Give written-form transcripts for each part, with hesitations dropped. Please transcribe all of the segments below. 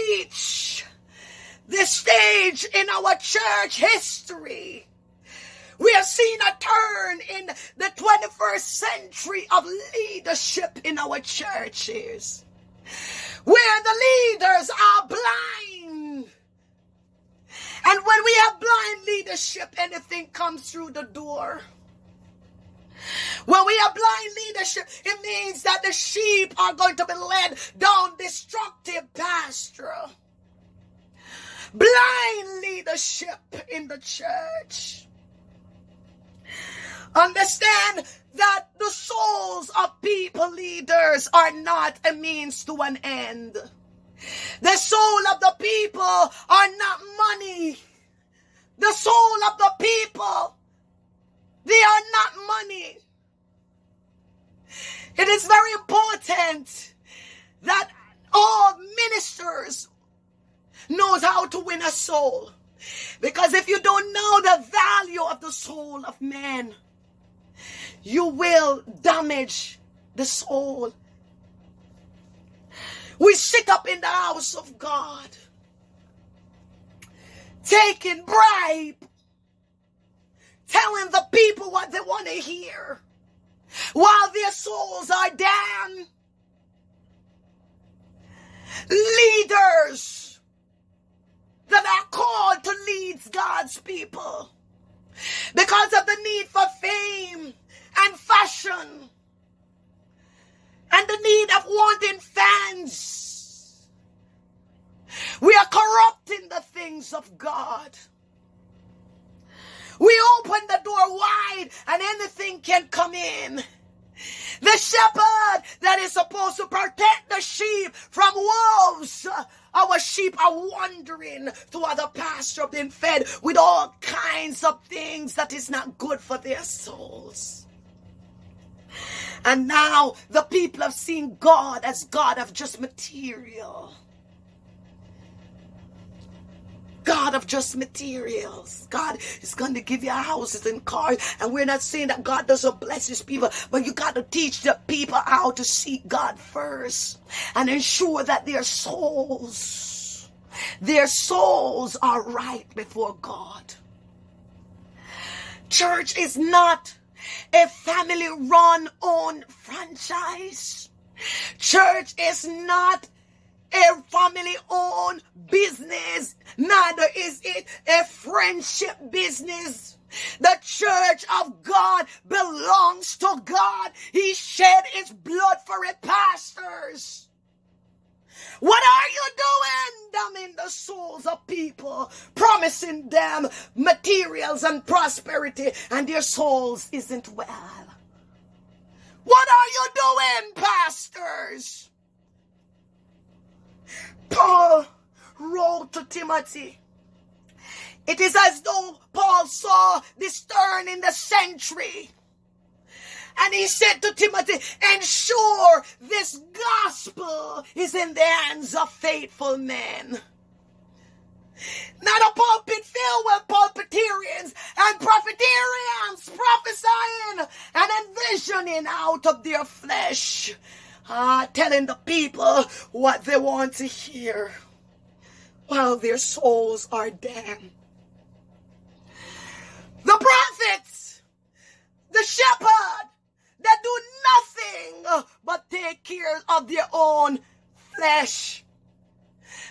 reach this stage in our church history. We have seen a turn in the 21st century of leadership in our churches, where the leaders are blind. And when we have blind leadership, anything comes through the door. When we have blind leadership, it means that the sheep are going to be led down destructive pasture. Blind leadership in the church. Understand that the souls of people leaders are not a means to an end. The soul of the people are not money. The soul of the people, they are not money. It is very important that all ministers knows how to win a soul. Because if you don't know the value of the soul of man, you will damage the soul. We sit up in the house of God, taking bribe, telling the people what they want to hear, while their souls are damned. Leaders that are called to lead God's people because of the need for fame and fashion and the need of wanting fans. We are corrupting the things of God. We open the door wide and anything can come in. The shepherd that is supposed to protect the sheep from wolves, our sheep are wandering to other pasture, being fed with all kinds of things that is not good for their souls. And now the people have seen God as God of just material. God of just materials. God is going to give you houses and cars. And we're not saying that God doesn't bless his people, but you got to teach the people how to seek God first and ensure that their souls are right before God. Church is not a family-run-owned franchise. Church is not a family-owned business, neither is it a friendship business. The church of God belongs to God. He shed his blood for it, pastors. What are you doing? Damning the souls of people, promising them materials and prosperity, and their souls isn't well. What are you doing, pastors? Paul wrote to Timothy. It is as though Paul saw this turn in the century. And he said to Timothy, ensure this gospel is in the hands of faithful men. Not a pulpit filled with pulpitarians and prophetarians prophesying and envisioning out of their flesh. Telling the people what they want to hear while their souls are damned. The prophets, the shepherd, that do nothing but take care of their own flesh.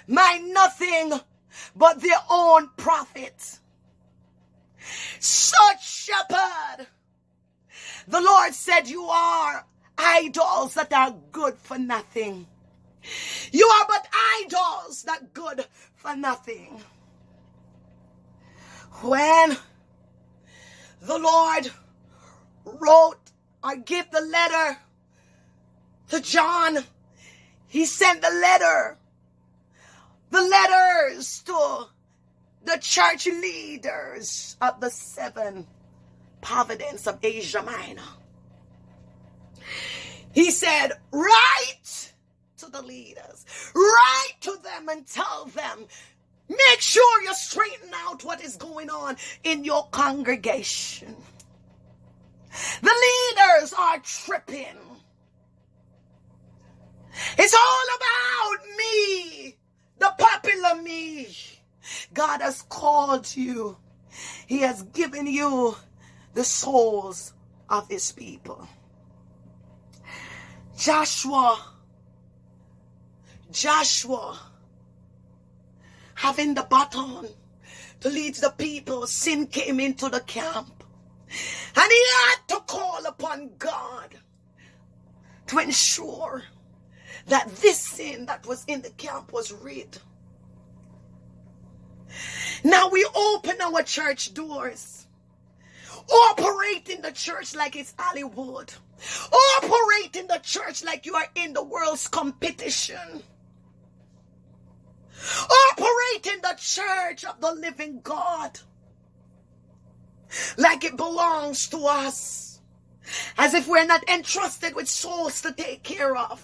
Mind nothing but their own profit. Such shepherd, the Lord said, you are idols that are good for nothing. You are but idols that good for nothing. When the Lord wrote or gave the letter to John, he sent the letters to the church leaders of the 7 provinces of Asia Minor. He said, write to the leaders, write to them and tell them, make sure you straighten out what is going on in your congregation. The leaders are tripping. It's all about me, the God has called you. He has given you the souls of his people. Joshua, having the baton to lead the people, sin came into the camp. And he had to call upon God to ensure that this sin that was in the camp was rid. Now we open our church doors. Operate in the church like it's Hollywood. Operate in the church like you are in the world's competition. Operate in the church of the living God like it belongs to us, as if we're not entrusted with souls to take care of.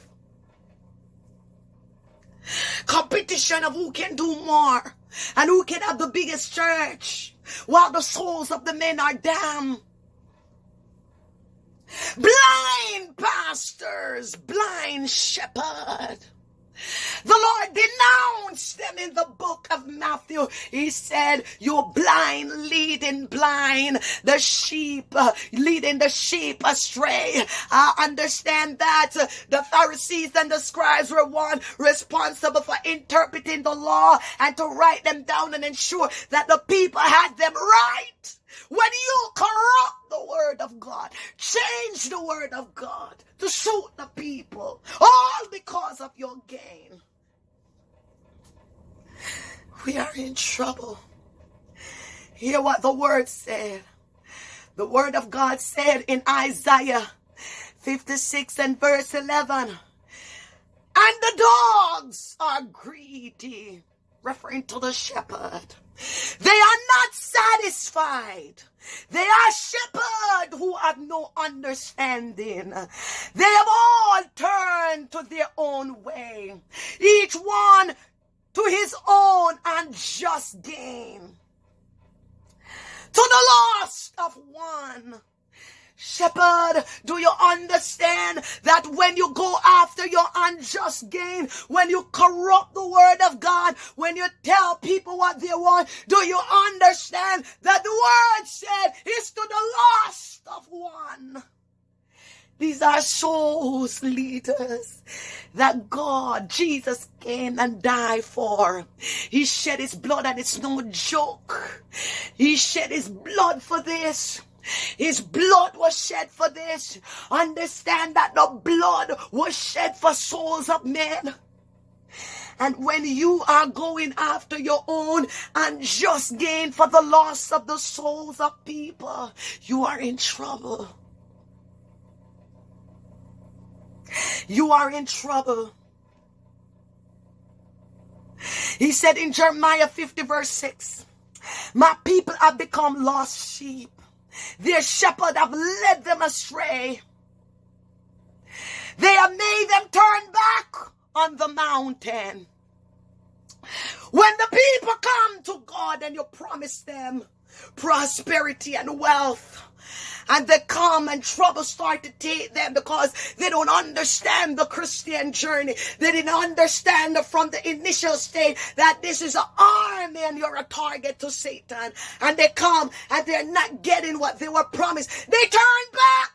Competition of who can do more and who can have the biggest church, while the souls of the men are damned. Blind pastors, blind shepherd. The Lord denounced them in the book of Matthew. He said, "You blind, leading blind, the sheep, leading the sheep astray." I understand that the Pharisees and the scribes were one responsible for interpreting the law and to write them down and ensure that the people had them right. When you corrupt the word of God, change the word of God to suit the people, all because of your gain, we are in trouble. Hear what the word said. The word of God said in Isaiah 56 and verse 11, "And the dogs are greedy," referring to the shepherd. "They are not satisfied. They are shepherds who have no understanding. They have all turned to their own way, each one to his own unjust gain, to the loss of one." Shepherd, do you understand that when you go after your unjust gain, when you corrupt the word of God, when you tell people what they want, do you understand that the word said it's to the loss of one? These are souls, leaders, that God, Jesus came and died for. He shed his blood, and it's no joke. He shed his blood for this. His blood was shed for this. Understand that the blood was shed for souls of men. And when you are going after your own unjust gain for the loss of the souls of people, you are in trouble. You are in trouble. He said in Jeremiah 50 verse 6, "My people have become lost sheep. Their shepherd have led them astray. They have made them turn back on the mountain." When the people come to God and you promise them prosperity and wealth, and they come and trouble start to take them because they don't understand the Christian journey. They didn't understand from the initial state that this is an army and you're a target to Satan. And they come and they're not getting what they were promised. They turn back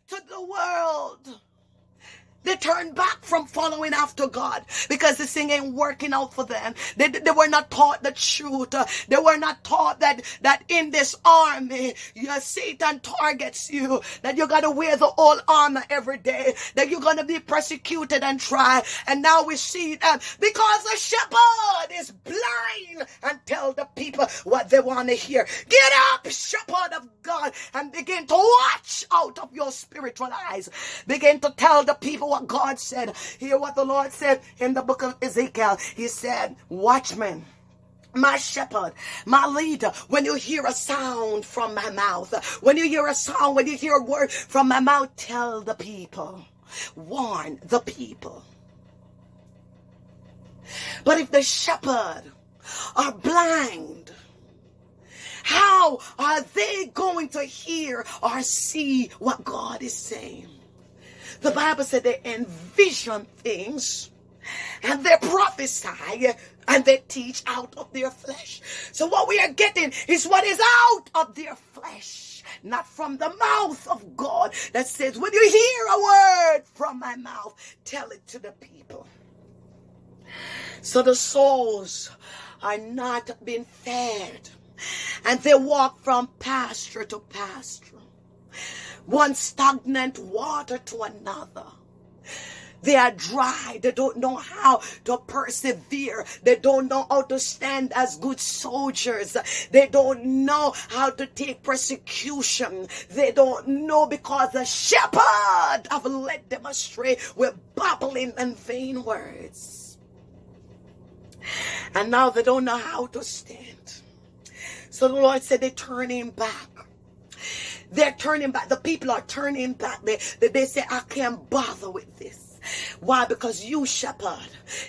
to the world. They turned back from following after God because this thing ain't working out for them. They were not taught the truth. They were not taught that in this army, Satan targets you, that you got to wear the whole armor every day, that you're going to be persecuted and tried. And now we see that because the shepherd is blind and tell the people what they want to hear. Get up, shepherd of God, and begin to watch out of your spiritual eyes. Begin to tell the people what God said. Hear what the Lord said in the book of Ezekiel. He said, "Watchman, my shepherd, my leader, when you hear a sound from my mouth, when you hear a sound, when you hear a word from my mouth, tell the people, warn the people." But if the shepherd are blind, how are they going to hear or see what God is saying? The Bible said they envision things and they prophesy And they teach out of their flesh. So what we are getting is what is out of their flesh, not from the mouth of God that says, when you hear a word from my mouth, tell it to the people. So the souls are not being fed, and they walk from pasture to pasture, one stagnant water to another. They are dry. They don't know how to persevere. They don't know how to stand as good soldiers. They don't know how to take persecution. They don't know because the shepherd have led them astray with babbling and vain words. And now they don't know how to stand. So the Lord said they're turning back. They're turning back. The people are turning back. They say, I can't bother with this. Why? Because you shepherd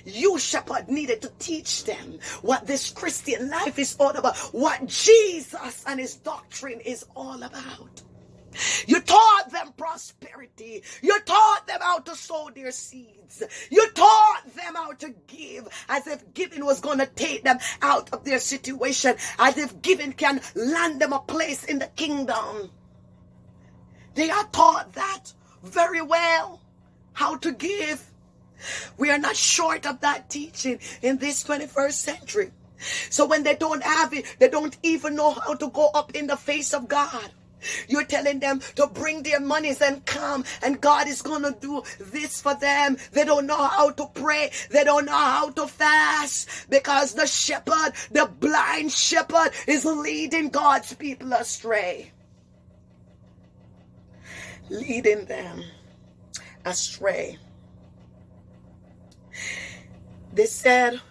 needed to teach them what this Christian life is all about, what Jesus and his doctrine is all about. You taught them prosperity. You taught them how to sow their seeds. You taught them how to give, as if giving was going to take them out of their situation, as if giving can land them a place in the kingdom. They are taught that very well, how to give. We are not short of that teaching in this 21st century. So when they don't have it, they don't even know how to go up in the face of God. You're telling them to bring their monies and come, and God is going to do this for them. They don't know how to pray. They don't know how to fast, because the shepherd, the blind shepherd, is leading God's people astray. Leading them astray. They said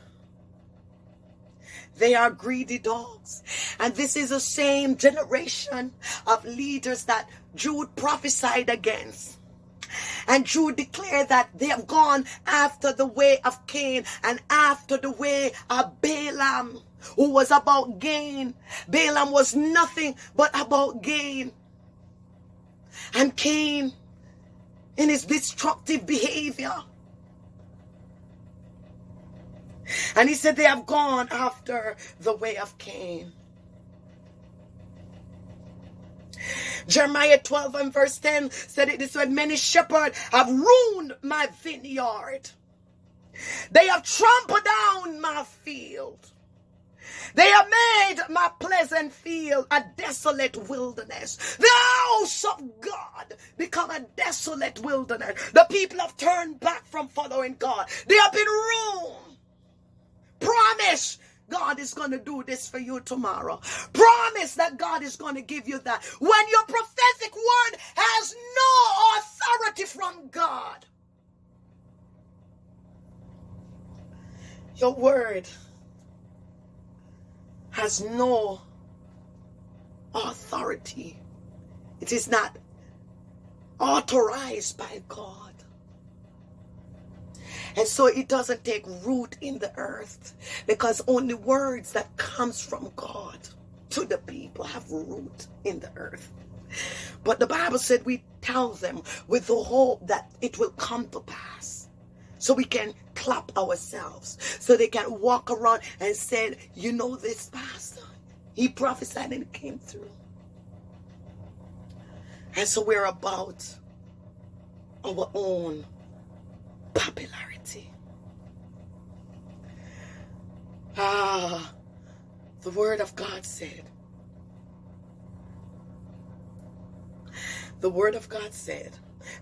they are greedy dogs. And this is the same generation of leaders that Jude prophesied against. And Jude declared that they have gone after the way of Cain and after the way of Balaam, who was about gain. Balaam was nothing but about gain. And Cain, in his destructive behavior. And he said they have gone after the way of Cain. Jeremiah 12 and verse 10 said it this way: many shepherds have ruined my vineyard. They have trampled down my field. They have made my pleasant field a desolate wilderness. The house of God become a desolate wilderness. The people have turned back from following God. They have been ruined. Promise God is going to do this for you tomorrow. Promise that God is going to give you that. When your prophetic word has no authority from God, your word has no authority. It is not authorized by God. And so it doesn't take root in the earth, because only words that comes from God to the people have root in the earth. But the Bible said we tell them with the hope that it will come to pass. So we can clap ourselves. So they can walk around and say, you know this pastor, he prophesied and it came through. And so we're about our own popularity. The word of God said,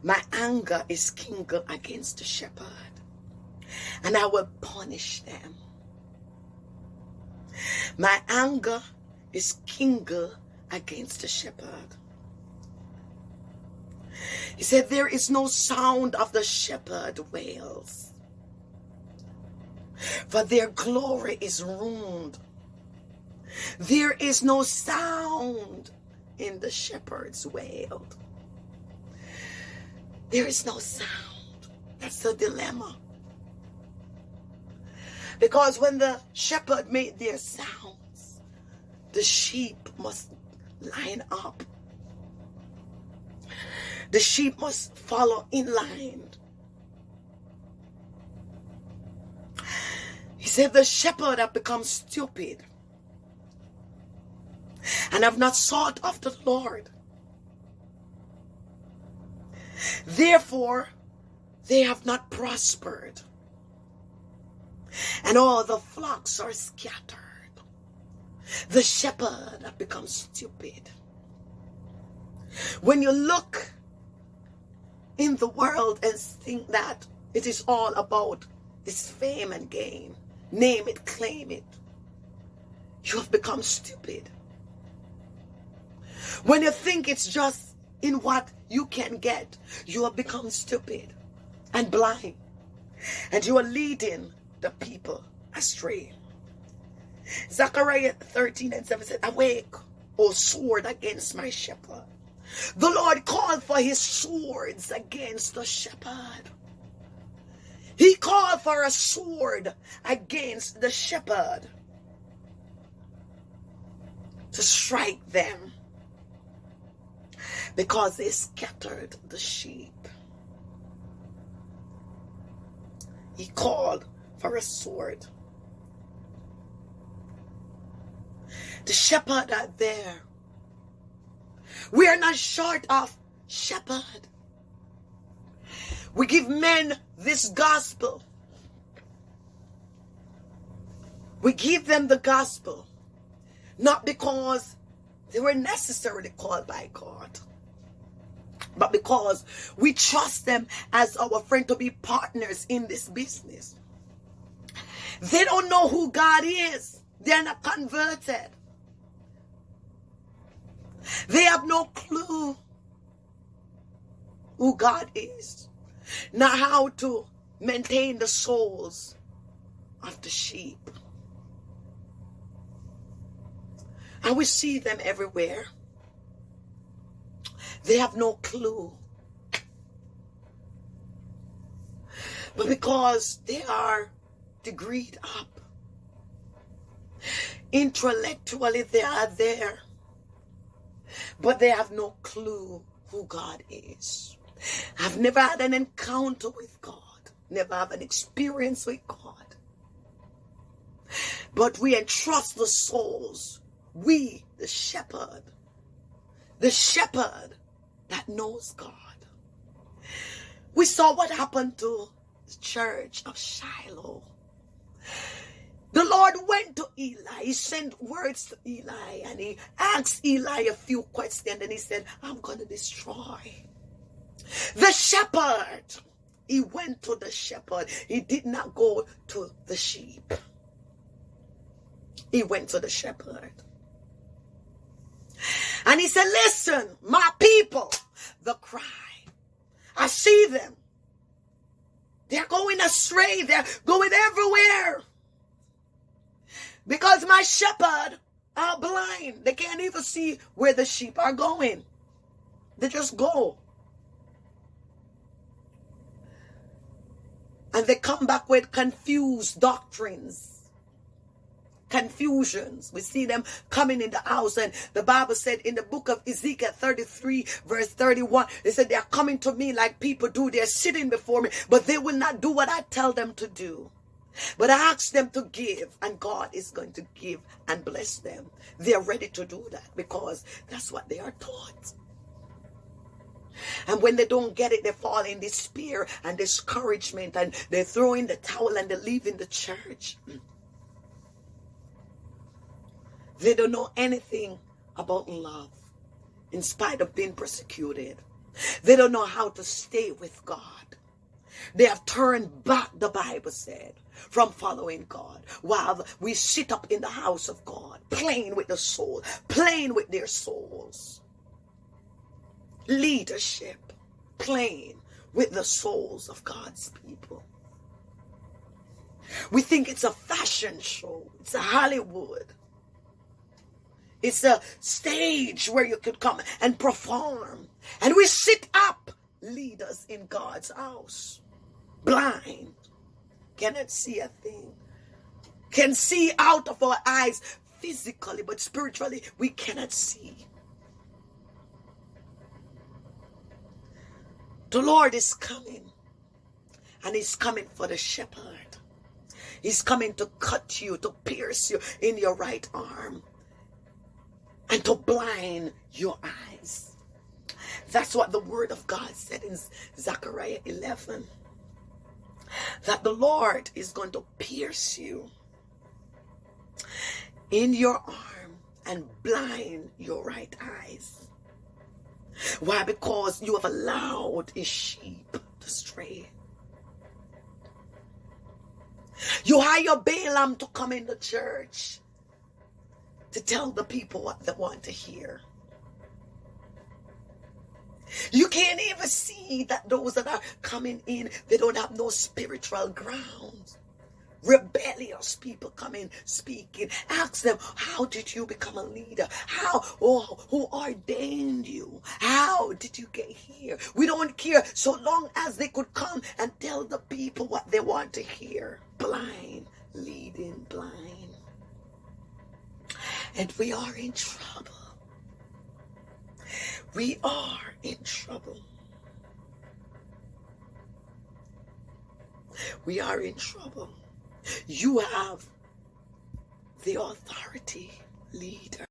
my anger is kindled against the shepherd, and I will punish them. My anger is kindled against the shepherd. He said, there is no sound of the shepherd wails, for their glory is ruined. There is no sound in the shepherd's wail. There is no sound. That's the dilemma. Because when the shepherd made their sounds, the sheep must line up. The sheep must follow in line. He said, the shepherd have become stupid and have not sought after the Lord. Therefore, they have not prospered, and all the flocks are scattered. The shepherd have become stupid. When you look in the world and think that it is all about this fame and gain, name it, claim it, you have become stupid. When you think it's just in what you can get, you have become stupid and blind, and you are leading the people astray. Zechariah 13:7 said, awake, O sword, against my shepherd. The Lord called for his swords against the shepherd. He called for a sword against the shepherd to strike them because they scattered the sheep. He called for a sword. The shepherd are there. We are not short of shepherd. We give men this gospel. We give them the gospel not because they were necessarily called by God, but because we trust them as our friend to be partners in this business. They don't know who God is. They're not converted. They have no clue who God is, not how to maintain the souls of the sheep. And we see them everywhere. They have no clue. But because they are degreed up, intellectually they are there, but they have no clue who God is. I've never had an encounter with God, never have an experience with God. But we entrust the souls, we, the shepherd that knows God. We saw what happened to the church of Shiloh. The Lord went to Eli. He sent words to Eli and he asked Eli a few questions and he said, I'm going to destroy the shepherd. He went to the shepherd. He did not go to the sheep. He went to the shepherd. And he said, listen, my people, the cry. I see them. They're going astray. They're going everywhere. Because my shepherd are blind. They can't even see where the sheep are going. They just go. And they come back with confused doctrines. Confusions. We see them coming in the house, and the Bible said in the book of Ezekiel 33 verse 31, it said they're coming to me like people do. They're sitting before me, but they will not do what I tell them to do. But I ask them to give, and God is going to give and bless them. They're ready to do that because that's what they are taught. And when they don't get it, they fall in despair and discouragement, and they throw in the towel and they leave in the church. They don't know anything about love in spite of being persecuted. They don't know how to stay with God. They have turned back, the Bible said, from following God, while we sit up in the house of God, playing with the soul, playing with their souls. Leadership, playing with the souls of God's people. We think it's a fashion show. It's a Hollywood. It's a stage where you could come and perform. And we sit up, leaders in God's house, blind, cannot see a thing, can see out of our eyes physically, but spiritually we cannot see. The Lord is coming, and he's coming for the shepherd. He's coming to cut you, to pierce you in your right arm, and to blind your eyes. That's what the word of God said in Zechariah 11. That the Lord is going to pierce you in your arm and blind your right eyes. Why? Because you have allowed his sheep to stray. You hire Balaam to come in the church to tell the people what they want to hear. You can't even see that those that are coming in, they don't have no spiritual ground. Rebellious people come in speaking. Ask them, how did you become a leader? Who ordained you? How did you get here? We don't care so long as they could come and tell the people what they want to hear. Blind, leading blind. And we are in trouble. We are in trouble. We are in trouble. You have the authority, leader.